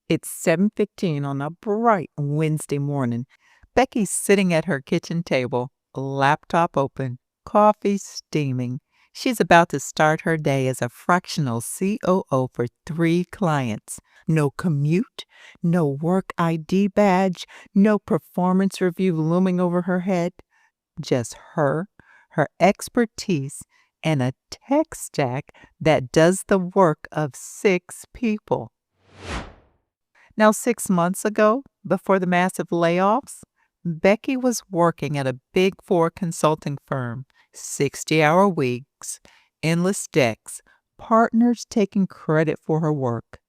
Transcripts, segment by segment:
It's 7:15 on a bright Wednesday morning. Becky's sitting at her kitchen table, laptop open, coffee steaming. She's about to start her day as a fractional COO for 3 clients. No commute, no work ID badge, no performance review looming over her head. Just her expertise, and a tech stack that does the work of 6 people. Now, 6 months ago, before the massive layoffs, Becky was working at a Big Four consulting firm, 60-hour weeks, endless decks, partners taking credit for her work.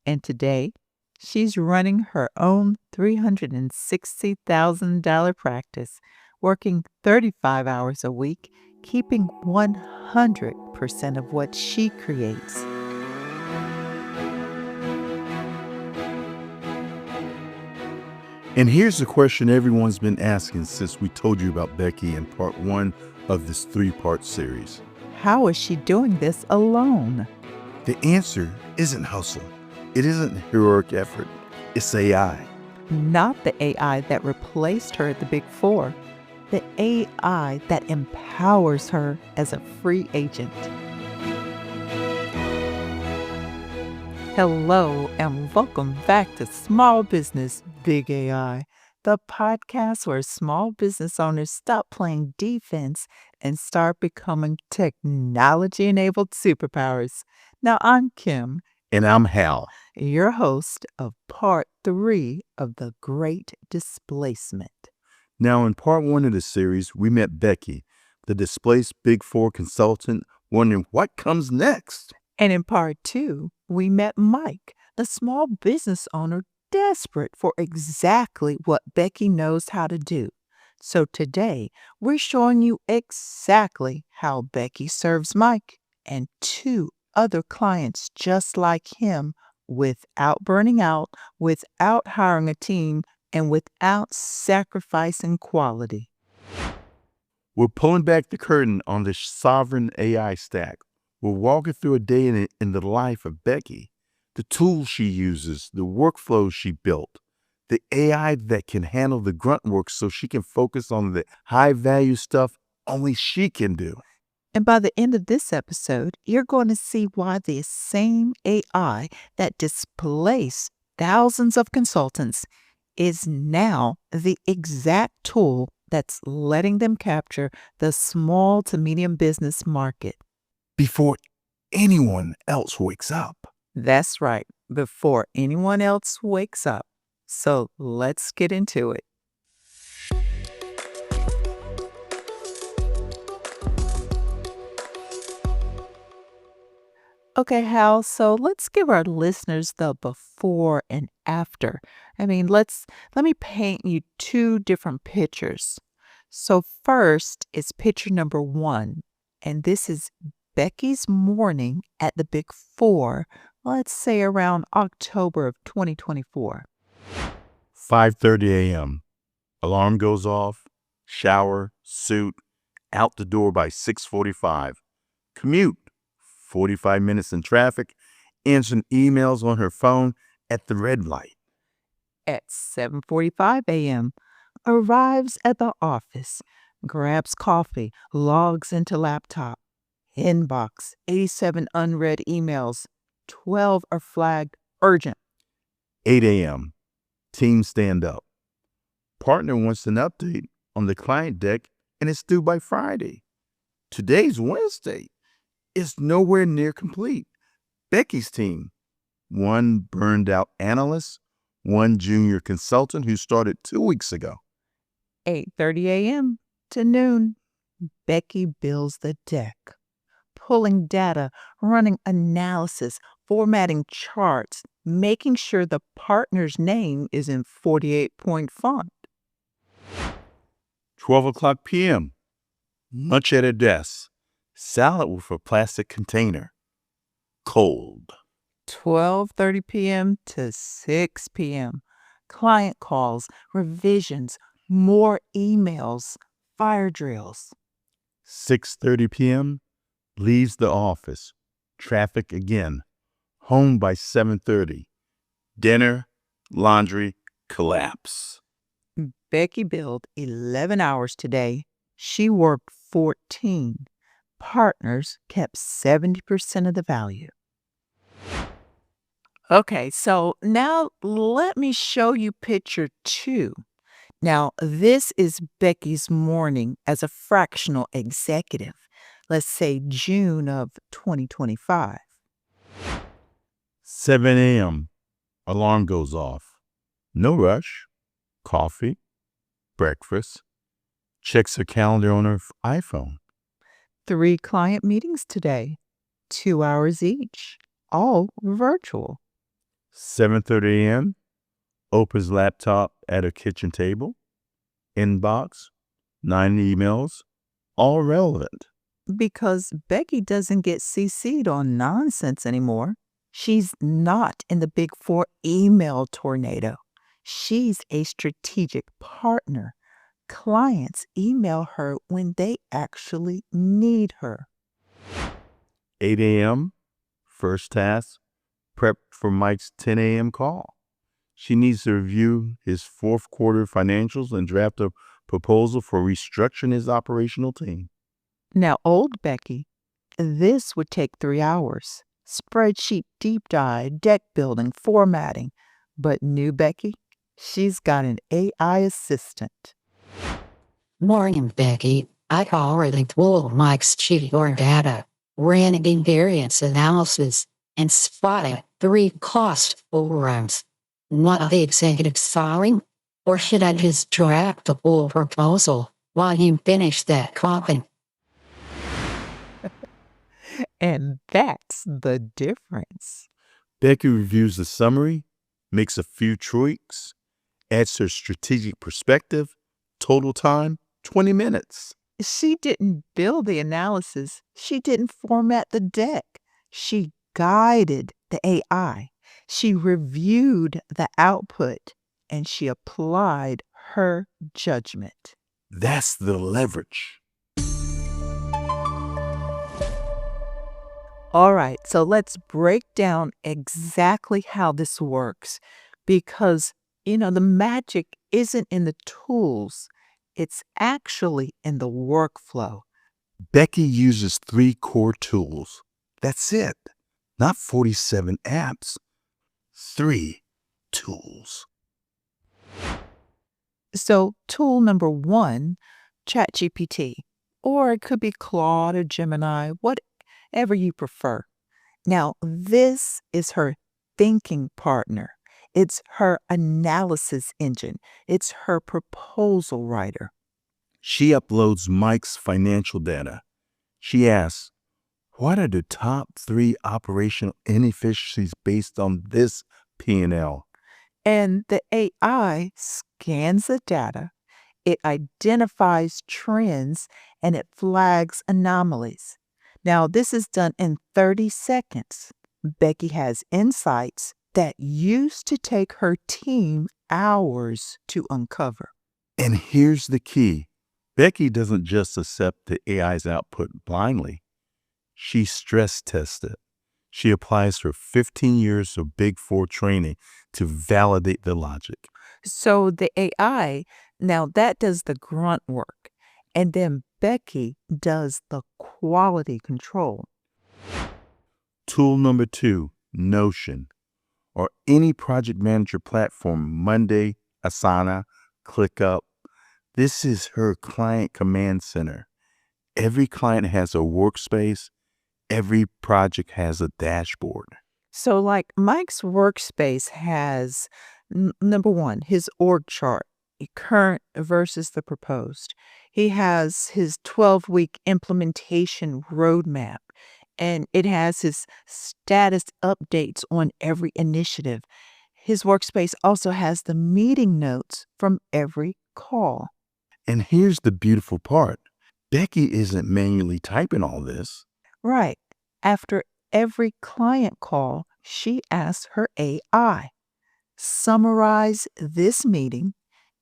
And today, she's running her own $360,000 practice, working 35 hours a week, keeping 100% of what she creates. And here's the question everyone's been asking since we told you about Becky in part 1 of this 3-part series. How is she doing this alone? The answer isn't hustle. It isn't heroic effort. It's AI. Not the AI that replaced her at the Big Four, the AI that empowers her as a free agent. Hello, and welcome back to Small Business Big AI, the podcast where small business owners stop playing defense and start becoming technology-enabled superpowers. Now, I'm Kim, And I'm Hal. your host of Part 3 of the Great Displacement. Now, in part 1 of the series, we met Becky, the displaced Big Four consultant, wondering what comes next. And in Part 2, we met Mike, a small business owner desperate for exactly what Becky knows how to do. So today, we're showing you exactly how Becky serves Mike and 2 other clients just like him without burning out, without hiring a team, and without sacrificing quality. We're pulling back the curtain on this sovereign AI stack. We're walking through a day in the life of Becky, the tools she uses, the workflows she built, the AI that can handle the grunt work so she can focus on the high-value stuff only she can do. And by the end of this episode, you're going to see why the same AI that displaced thousands of consultants is now the exact tool that's letting them capture the small to medium business market. Before anyone else wakes up. That's right, before anyone else wakes up. So let's get into it. Okay, Hal, so let's give our listeners the before and after. Let me paint you 2 different pictures. So first is picture number 1, and this is Becky's morning at the Big Four, let's say around October of 2024. 5:30 a.m. Alarm goes off, shower, suit, out the door by 6:45. Commute, 45 minutes in traffic, answering emails on her phone at the red light. At 7:45 a.m., arrives at the office, grabs coffee, logs into laptop. Inbox, 87 unread emails, 12 are flagged urgent. 8 a.m. Team stand up. Partner wants an update on the client deck and it's due by Friday. Today's Wednesday. It's nowhere near complete. Becky's team, 1 burned out analyst, 1 junior consultant who started 2 weeks ago. 8:30 a.m. to noon, Becky builds the deck, pulling data, running analysis, formatting charts, making sure the partner's name is in 48-point font. 12 o'clock p.m. Lunch at her desk. Salad with a plastic container. Cold. 12:30 p.m. to 6 p.m. Client calls, revisions, more emails, fire drills. 6:30 p.m. Leaves the office. Traffic again. Home by 7:30. Dinner, laundry, collapse. Becky billed 11 hours today. She worked 14. Partners kept 70% of the value. Okay, so now let me show you picture 2. Now, this is Becky's morning as a fractional executive. Let's say June of 2025. 7 a.m. Alarm goes off. No rush. Coffee, breakfast. Checks her calendar on her iPhone. 3 client meetings today, 2 hours each, all virtual. 7:30 a.m. Opens laptop at her kitchen table. Inbox, 9 emails, all relevant. Because Becky doesn't get CC'd on nonsense anymore. She's not in the Big Four email tornado. She's a strategic partner. Clients email her when they actually need her. 8 a.m. First task, prep for Mike's 10 a.m. call. She needs to review his fourth quarter financials and draft a proposal for restructuring his operational team. Now, old Becky, this would take 3 hours. Spreadsheet deep dive, deck building, formatting. But new Becky, she's got an AI assistant. Morning, Becky. I already pulled Mike's cheaper data, ran a variance analysis, and spotted 3 cost overruns. What the executive filing? Or should I just draft a full proposal while you finish that copy? And that's the difference. Becky reviews the summary, makes a few tweaks, adds her strategic perspective. Total time, 20 minutes. She didn't build the analysis. She didn't format the deck. She guided the AI. She reviewed the output and she applied her judgment. That's the leverage. All right, so let's break down exactly how this works because, the magic isn't in the tools, it's actually in the workflow. Becky uses 3 core tools. That's it. Not 47 apps. 3 tools. So, tool number 1, ChatGPT, or it could be Claude or Gemini, whatever you prefer. Now, this is her thinking partner. It's her analysis engine. It's her proposal writer. She uploads Mike's financial data. She asks, what are the top 3 operational inefficiencies based on this P&L? And the AI scans the data, it identifies trends, and it flags anomalies. Now, this is done in 30 seconds. Becky has insights that used to take her team hours to uncover. And here's the key. Becky doesn't just accept the AI's output blindly. She stress tests it. She applies her 15 years of Big Four training to validate the logic. So the AI, now that does the grunt work. And then Becky does the quality control. Tool number 2, Notion, or any project manager platform, Monday, Asana, ClickUp. This is her client command center. Every client has a workspace. Every project has a dashboard. So like Mike's workspace has, number 1, his org chart, current versus the proposed. He has his 12-week implementation roadmap, and it has his status updates on every initiative. His workspace also has the meeting notes from every call. And here's the beautiful part. Becky isn't manually typing all this. Right. After every client call, she asks her AI, summarize this meeting,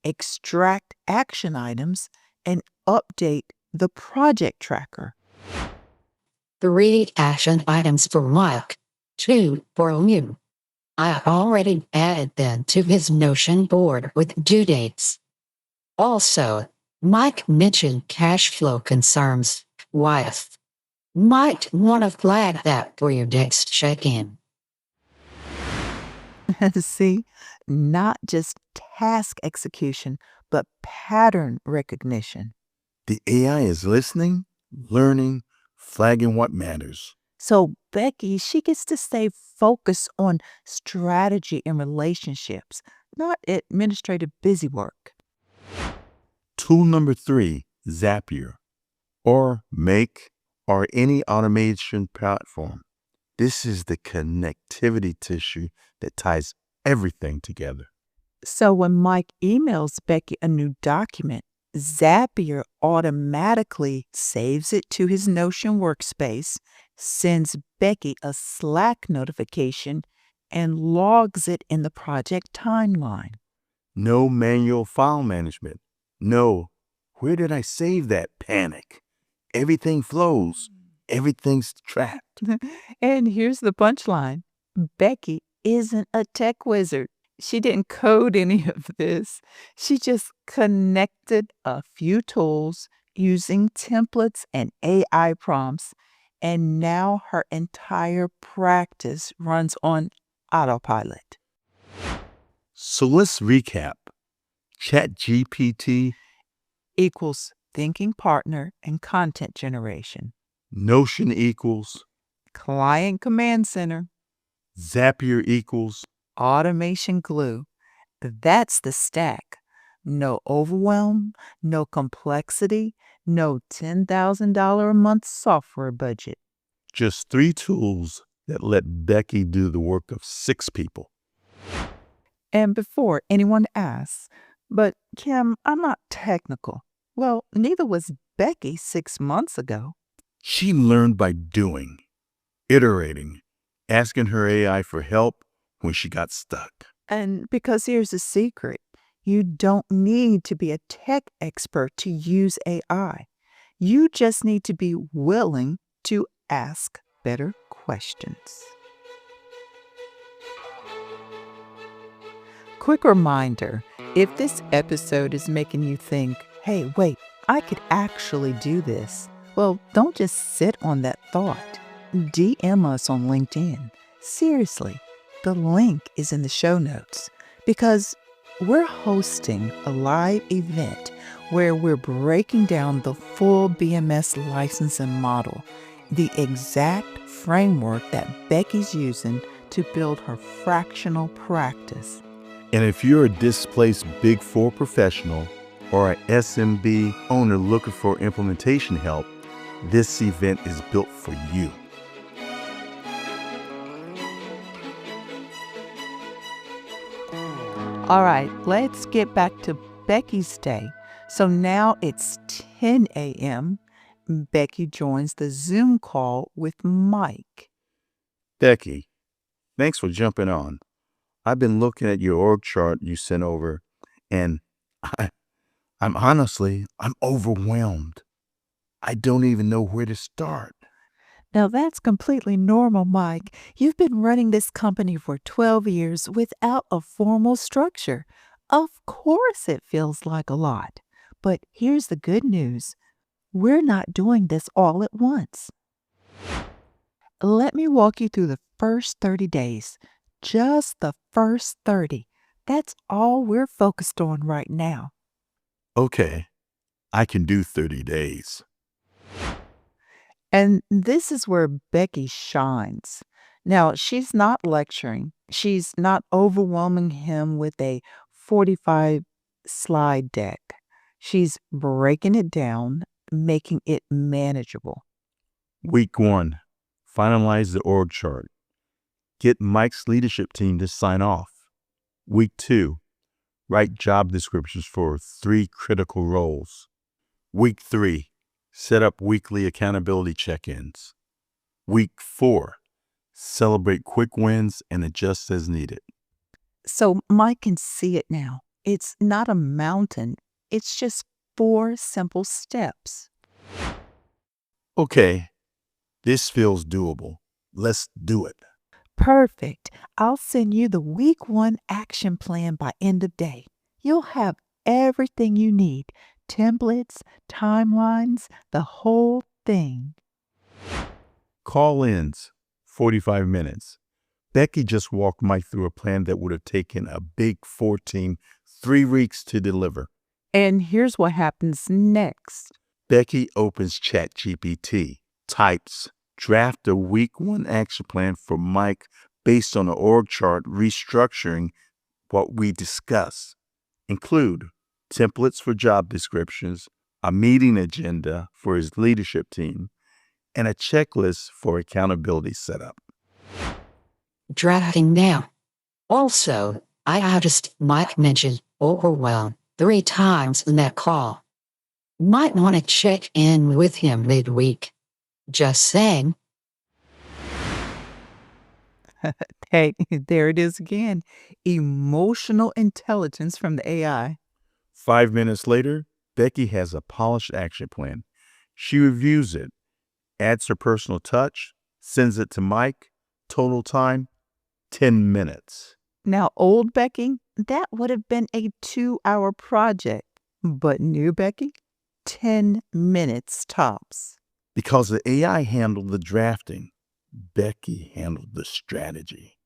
extract action items, and update the project tracker. 3 action items for Mike, 2 for you. I already added them to his Notion board with due dates. Also, Mike mentioned cash flow concerns. Wife might want to flag that for your next check-in. See, not just task execution, but pattern recognition. The AI is listening, learning, flagging what matters. So Becky, she gets to stay focused on strategy and relationships, not administrative busy work. Tool number 3, Zapier, or Make, or any automation platform. This is the connectivity tissue that ties everything together. So when Mike emails Becky a new document, Zapier automatically saves it to his Notion workspace, sends Becky a Slack notification, and logs it in the project timeline. No manual file management. No, where did I save that panic? Everything flows. Everything's tracked. And here's the punchline. Becky isn't a tech wizard. She didn't code any of this. She just connected a few tools using templates and AI prompts, and now her entire practice runs on autopilot. So let's recap. ChatGPT, Equals thinking partner and content generation. Notion equals, Client command center. Zapier equals, Automation glue. That's the stack. No overwhelm, no complexity, no $10,000 a month software budget. just 3 tools that let Becky do the work of 6 people. And before anyone asks, but Kim, I'm not technical. Well, neither was Becky 6 months ago. She learned by doing, iterating, asking her AI for help when she got stuck. And because here's the secret, you don't need to be a tech expert to use AI. You just need to be willing to ask better questions. Quick reminder, if this episode is making you think, hey, wait, I could actually do this, well, don't just sit on that thought. DM us on LinkedIn. Seriously, the link is in the show notes because we're hosting a live event where we're breaking down the full BMS licensing model, the exact framework that Becky's using to build her fractional practice. And if you're a displaced Big Four professional or an SMB owner looking for implementation help, this event is built for you. All right, let's get back to Becky's day. So now it's 10 a.m. Becky joins the Zoom call with Mike. Becky, thanks for jumping on. I've been looking at your org chart you sent over, and I'm overwhelmed. I don't even know where to start. Now that's completely normal, Mike. You've been running this company for 12 years without a formal structure. Of course it feels like a lot. But here's the good news. We're not doing this all at once. Let me walk you through the first 30 days. Just the first 30. That's all we're focused on right now. Okay, I can do 30 days. And this is where Becky shines. Now, she's not lecturing. She's not overwhelming him with a 45 slide deck. She's breaking it down, making it manageable. Week 1, finalize the org chart. Get Mike's leadership team to sign off. Week 2, write job descriptions for 3 critical roles. Week 3, set up weekly accountability check-ins. Week 4, celebrate quick wins and adjust as needed. So Mike can see it now. It's not a mountain. It's just 4 simple steps. Okay, this feels doable. Let's do it. Perfect. I'll send you the week 1 action plan by end of day. You'll have everything you need, templates, timelines, the whole thing. Call ins 45 minutes. Becky just walked Mike through a plan that would have taken a big 4 team 3 weeks to deliver. And here's what happens next. Becky opens ChatGPT, types, draft a week 1 action plan for Mike based on the org chart, restructuring what we discuss. Include templates for job descriptions, a meeting agenda for his leadership team, and a checklist for accountability setup. Drafting now. Also, I noticed Mike mentioned overwhelm 3 times in that call. Might want to check in with him midweek. Just saying. Hey, there it is again. Emotional intelligence from the AI. 5 minutes later, Becky has a polished action plan. She reviews it, adds her personal touch, sends it to Mike. Total time, 10 minutes. Now, old Becky, that would have been a 2-hour project. But new Becky, 10 minutes tops. Because the AI handled the drafting, Becky handled the strategy.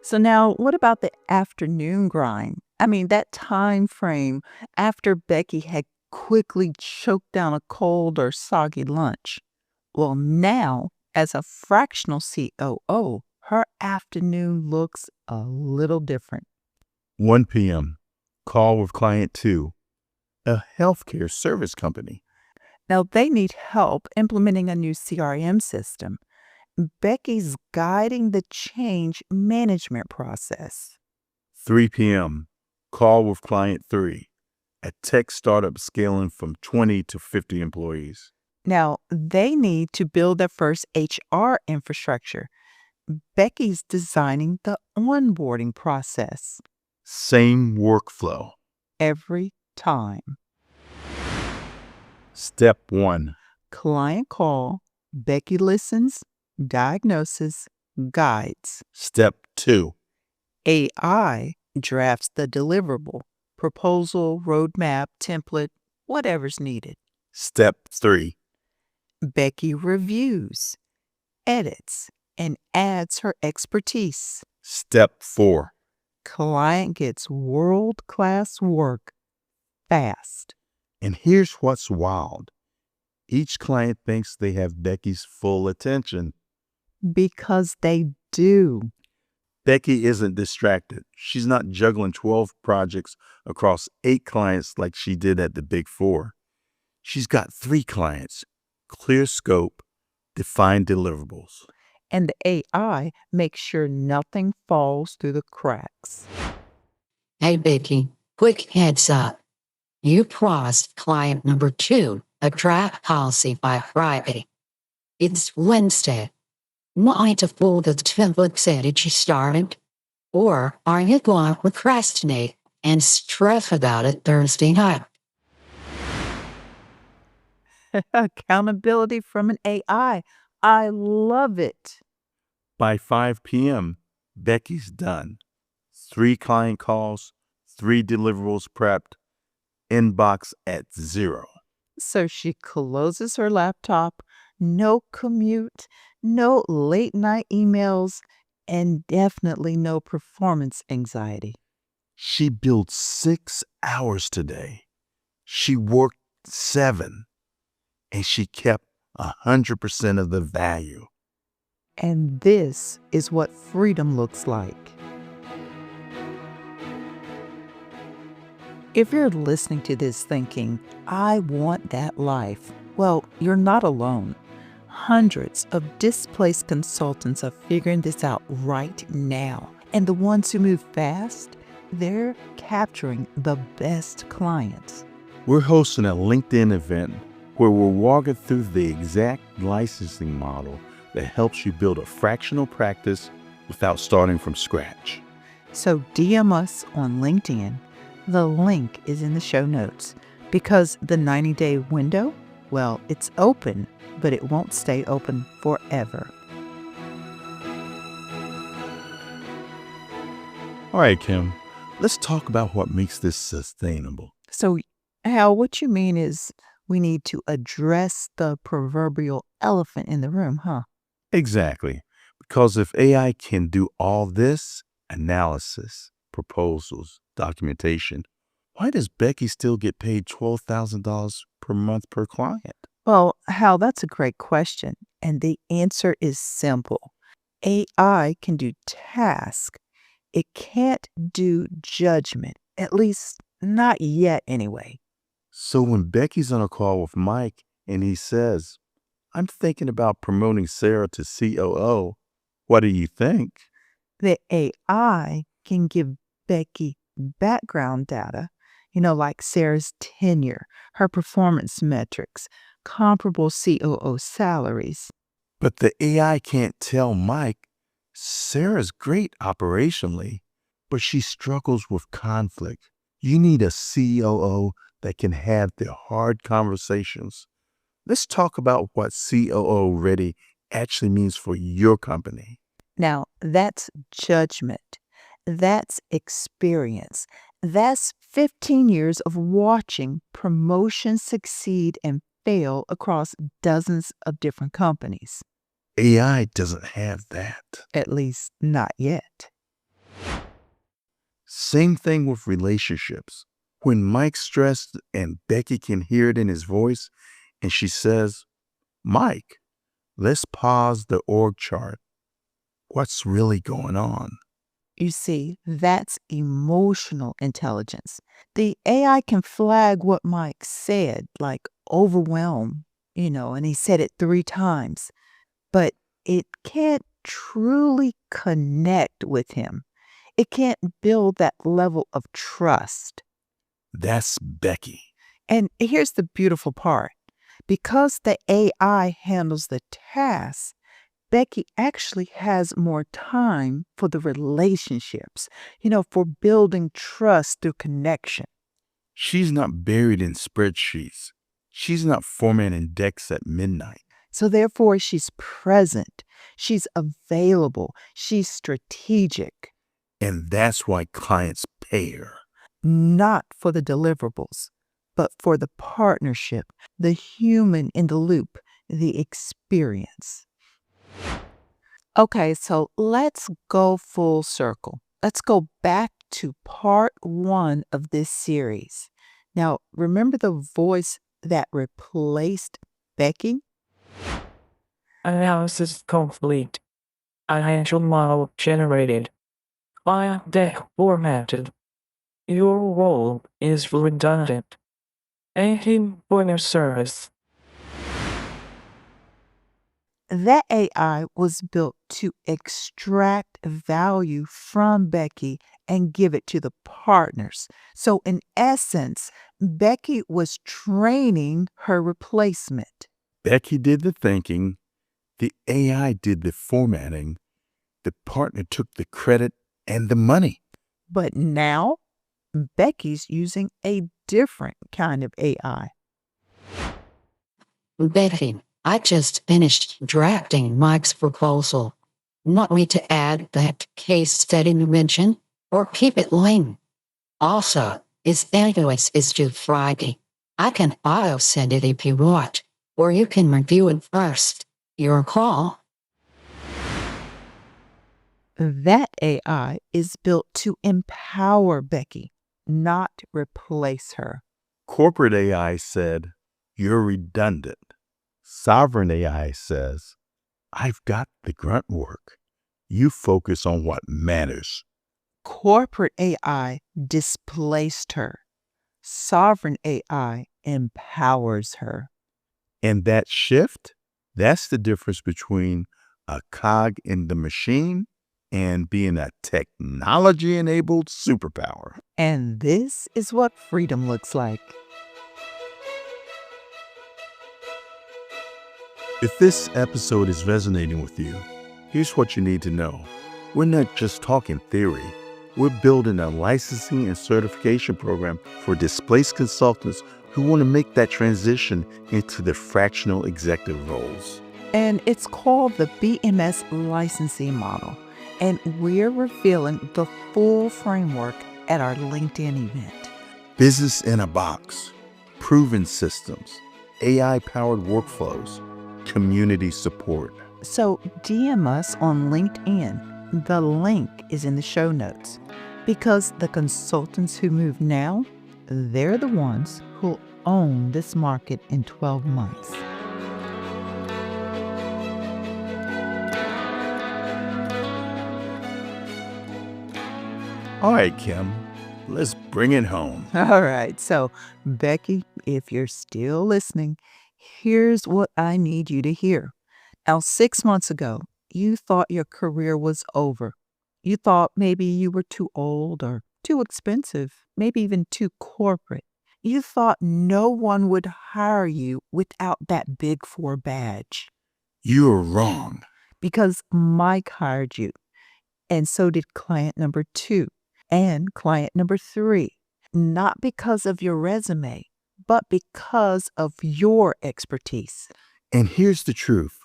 So now, what about the afternoon grind? I mean, that time frame after Becky had quickly choked down a cold or soggy lunch. Well, now, as a fractional COO, her afternoon looks a little different. 1 p.m., call with client 2, a healthcare service company. Now, they need help implementing a new CRM system. Becky's guiding the change management process. 3 p.m., call with client 3, a tech startup scaling from 20 to 50 employees. Now, they need to build their first HR infrastructure. Becky's designing the onboarding process. Same workflow. Every time. Step 1, Client call, Becky listens, diagnoses, guides. Step 2, AI drafts the deliverable, proposal, roadmap, template, whatever's needed. Step 3, Becky reviews, edits, and adds her expertise. Step 4, Client gets world-class work fast. and here's what's wild. Each client thinks they have Becky's full attention. Because they do. Becky isn't distracted. She's not juggling 12 projects across 8 clients like she did at the Big Four. She's got 3 clients, clear scope, defined deliverables. And the AI makes sure nothing falls through the cracks. Hey, Becky, quick heads up. You promised client number 2 a draft policy by Friday. It's Wednesday. Want to pull the template strategy started? Or are you going to procrastinate and stress about it Thursday night? Accountability from an AI. I love it. By 5 p.m., Becky's done. 3 client calls, 3 deliverables prepped, inbox at 0. So she closes her laptop, no commute, no late night emails, and definitely no performance anxiety. She built 6 hours today. She worked 7, and she kept 100% of the value. And this is what freedom looks like. If you're listening to this thinking, I want that life, well, you're not alone. Hundreds of displaced consultants are figuring this out right now. And the ones who move fast, they're capturing the best clients. We're hosting a LinkedIn event where we're walking through the exact licensing model that helps you build a fractional practice without starting from scratch. So DM us on LinkedIn. The link is in the show notes because the 90-day window, well, it's open but it won't stay open forever. All right, Kim, let's talk about what makes this sustainable. So, Hal, what you mean is we need to address the proverbial elephant in the room, huh? Exactly. Because if AI can do all this analysis, proposals, documentation, why does Becky still get paid $12,000 per month per client? Well, Hal, that's a great question. And the answer is simple. AI can do tasks. It can't do judgment, at least not yet anyway. So when Becky's on a call with Mike and he says, I'm thinking about promoting Sarah to COO, what do you think? The AI can give Becky background data, like Sarah's tenure, her performance metrics, comparable COO salaries. But the AI can't tell Mike, Sarah's great operationally, but she struggles with conflict. You need a COO that can have the hard conversations. Let's talk about what COO ready actually means for your company. Now, that's judgment. That's experience. That's 15 years of watching promotions succeed and fail across dozens of different companies. AI doesn't have that. At least not yet. Same thing with relationships. When Mike's stressed and Becky can hear it in his voice, and she says, Mike, let's pause the org chart. What's really going on? You see, that's emotional intelligence. The AI can flag what Mike said, like overwhelm, and he said it 3 times, but it can't truly connect with him. It can't build that level of trust. That's Becky. And here's the beautiful part. Because the AI handles the tasks, Becky actually has more time for the relationships, for building trust through connection. She's not buried in spreadsheets. She's not formatting decks at midnight. So therefore, she's present, she's available, she's strategic. And that's why clients pay her. Not for the deliverables, but for the partnership, the human in the loop, the experience. Okay, so let's go full circle. Let's go back to part 1 of this series. Now, remember the voice that replaced Becky? Analysis complete. Financial model generated. File deck formatted. Your role is redundant. Thanking for your service. That AI was built to extract value from Becky and give it to the partners. So, in essence, Becky was training her replacement. Becky did the thinking. The AI did the formatting. The partner took the credit and the money. But now, Becky's using a different kind of AI. Becky, I just finished drafting Mike's proposal. Want me to add that case study you mentioned, or keep it lame? Also, his invoice is due Friday. I can auto send it if you want, or you can review it first. Your call. That AI is built to empower Becky, not replace her. Corporate AI said, you're redundant. Sovereign AI says, I've got the grunt work. You focus on what matters. Corporate AI displaced her. Sovereign AI empowers her. And that shift, that's the difference between a cog in the machine and being a technology-enabled superpower. And this is what freedom looks like. If this episode is resonating with you, here's what you need to know. We're not just talking theory. We're building a licensing and certification program for displaced consultants who want to make that transition into the fractional executive roles. And it's called the BMS licensing model. And we're revealing the full framework at our LinkedIn event. Business in a box, proven systems, AI-powered workflows, community support. So DM us on LinkedIn. The link is in the show notes. Because the consultants who move now, they're the ones who'll own this market in 12 months. All right, Kim, let's bring it home. All right. So, Becky, if you're still listening, here's what I need you to hear. Now, 6 months ago, you thought your career was over. You thought maybe you were too old or too expensive, maybe even too corporate. You thought no one would hire you without that Big Four badge. You're wrong. Because Mike hired you, and so did client number 2 and client number 3. Not because of your resume, but because of your expertise. And here's the truth.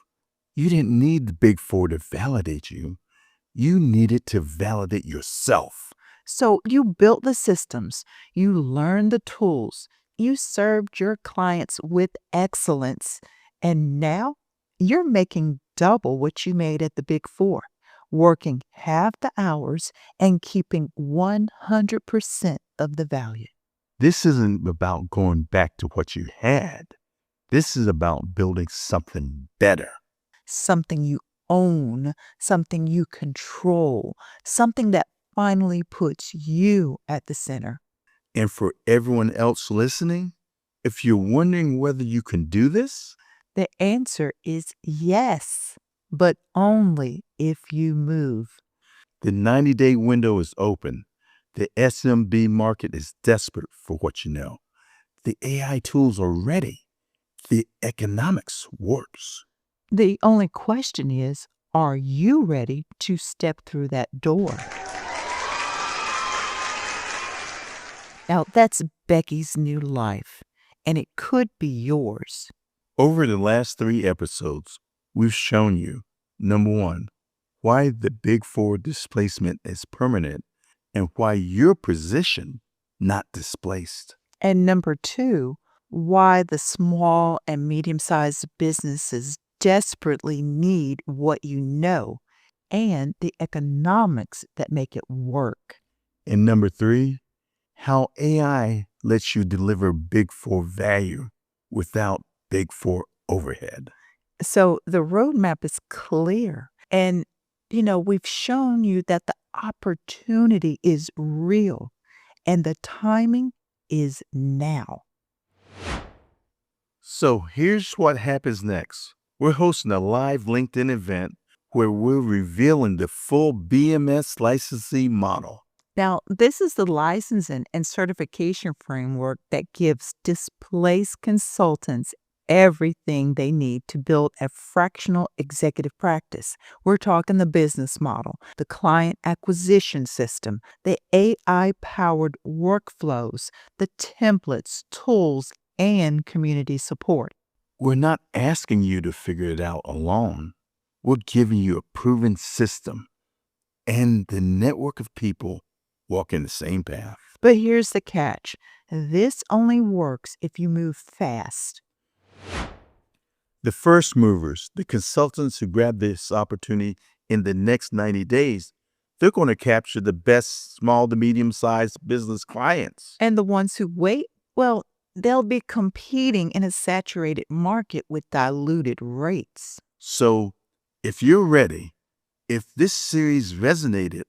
You didn't need the Big Four to validate you. You needed to validate yourself. So you built the systems, you learned the tools, you served your clients with excellence, and now you're making double what you made at the Big Four, working half the hours and keeping 100% of the value. This isn't about going back to what you had. This is about building something better. Something you own, something you control, something that finally puts you at the center. And for everyone else listening, if you're wondering whether you can do this, the answer is yes, but only if you move. The 90-day window is open. The SMB market is desperate for what you know. The AI tools are ready. The economics works. The only question is, are you ready to step through that door? Now, that's Becky's new life, and it could be yours. Over the last 3 episodes, we've shown you, number 1, why the Big Four displacement is permanent and why your position, not displaced. And number 2, why the small and medium-sized businesses desperately need what you know and the economics that make it work. And number 3, how AI lets you deliver Big Four value without Big Four overhead. So the roadmap is clear. And, we've shown you that the opportunity is real and the timing is now. So here's what happens next. We're hosting a live LinkedIn event where we're revealing the full BMS licensing model. Now, this is the licensing and certification framework that gives displaced consultants everything they need to build a fractional executive practice. We're talking the business model, the client acquisition system, the AI-powered workflows, the templates, tools, and community support. We're not asking you to figure it out alone. We're giving you a proven system and the network of people walking the same path. But here's the catch. This only works if you move fast. The first movers, the consultants who grab this opportunity in the next 90 days, they're going to capture the best small to medium-sized business clients. And the ones who wait, well, they'll be competing in a saturated market with diluted rates. So if you're ready, if this series resonated,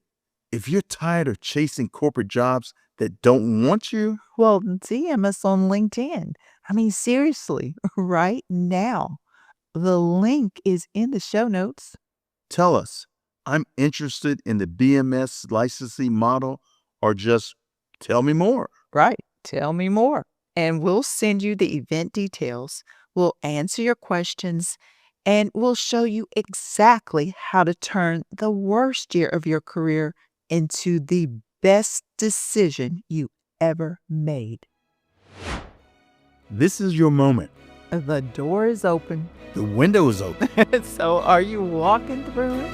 if you're tired of chasing corporate jobs that don't want you, well, DM us on LinkedIn. I mean, seriously, right now. The link is in the show notes. Tell us, I'm interested in the BMS licensing model, or just tell me more. Right. Tell me more. And we'll send you the event details. We'll answer your questions, and we'll show you exactly how to turn the worst year of your career into the best decision you ever made. This is your moment. The door is open. The window is open. So are you walking through it?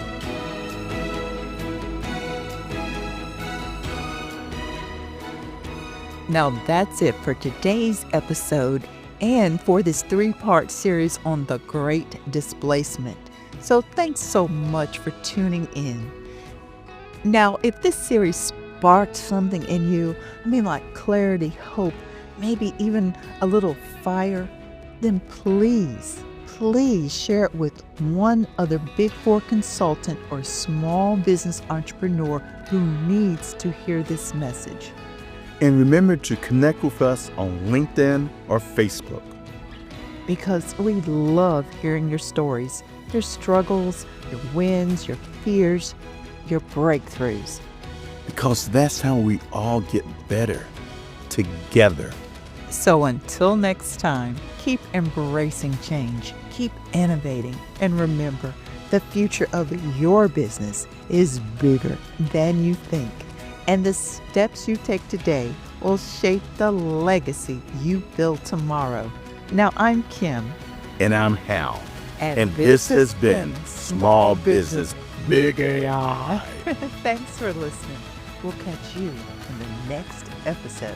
Now that's it for today's episode and for this 3-part series on the Great Displacement. So thanks so much for tuning in. Now, if this series sparked something in you, like clarity, hope, maybe even a little fire, then please share it with one other Big Four consultant or small business entrepreneur who needs to hear this message. And remember to connect with us on LinkedIn or Facebook. Because we love hearing your stories, your struggles, your wins, your fears, your breakthroughs. Because that's how we all get better together. So until next time, keep embracing change, keep innovating, and remember, the future of your business is bigger than you think. And the steps you take today will shape the legacy you build tomorrow. Now, I'm Kim. And I'm Hal. And this has been Small Business Big AI. Thanks for listening. We'll catch you in the next episode.